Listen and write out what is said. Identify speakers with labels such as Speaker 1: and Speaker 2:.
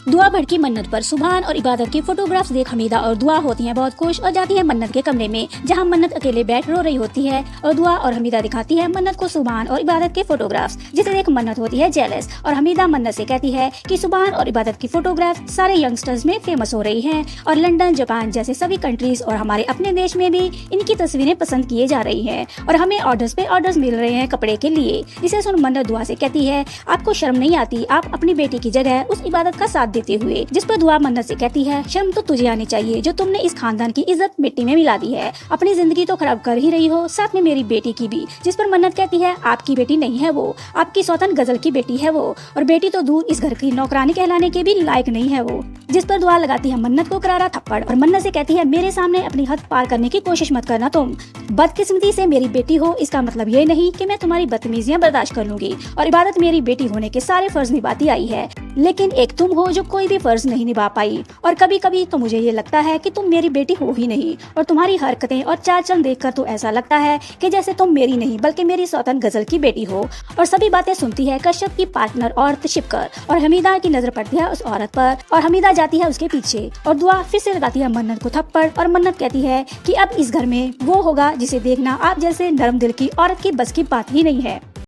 Speaker 1: दुआ भड़की मन्नत पर सुभान और इबादत की फोटोग्राफ्स देख हमीदा और दुआ होती हैं बहुत खुश और जाती है मन्नत के कमरे में, जहां मन्नत अकेले बैठ रो रही होती है और दुआ और हमीदा दिखाती है मन्नत को सुभान और इबादत के फोटोग्राफ्स, जिसे देख मन्नत होती है जेलस और हमीदा मन्नत से कहती है कि सुभान और इबादत की फोटोग्राफ सारे यंगस्टर्स में फेमस हो रही है और लंदन, जापान जैसे सभी कंट्रीज और हमारे अपने देश में भी इनकी तस्वीरें पसंद किए जा रही है और हमें ऑर्डर्स पे ऑर्डर्स मिल रहे हैं कपड़े के लिए। जिसे सुन मन्नत दुआ से कहती है, आपको शर्म नहीं आती आप अपनी बेटी की जगह उस इबादत का साथ देते हुए। जिस पर दुआ मन्नत से कहती है, शर्म तो तुझे आनी चाहिए जो तुमने इस खानदान की इज्जत मिट्टी में मिला दी है, अपनी जिंदगी तो खराब कर ही रही हो, साथ में मेरी बेटी की भी। जिस पर मन्नत कहती है, आपकी बेटी नहीं है वो, आपकी सौतन गजल की बेटी है वो, और बेटी तो दूर इस घर की नौकरानी कहलाने के भी लायक नहीं है वो। जिस पर दुआ लगाती है मन्नत को करारा थप्पड़ और मन्नत से कहती है, मेरे सामने अपनी हद पार करने की कोशिश मत करना तुम, बदकिस्मती से मेरी बेटी हो इसका मतलब ये नहीं कि मैं तुम्हारी बदतमीजियां बर्दाश्त कर लूंगी। और इबादत मेरी बेटी होने के सारे फर्ज निभाती आई है, लेकिन एक तुम हो जो कोई भी फर्ज नहीं निभा पाई, और कभी कभी तो मुझे ये लगता है कि तुम मेरी बेटी हो ही नहीं, और तुम्हारी हरकतें और चाल चलन देखकर तो ऐसा लगता है कि जैसे तुम मेरी नहीं बल्कि मेरी सौतन गजल की बेटी हो। और सभी बातें सुनती है कश्यप की पार्टनर औरत शिपकर, और हमीदा की नजर पड़ती है उस औरत पर और हमीदा जाती है उसके पीछे और दुआ फिर से लगाती है मन्नत को थप्पड़ और मन्नत कहती है कि अब इस घर में वो होगा जिसे देखना आप जैसे नरम दिल की औरत की बस की बात ही नहीं है।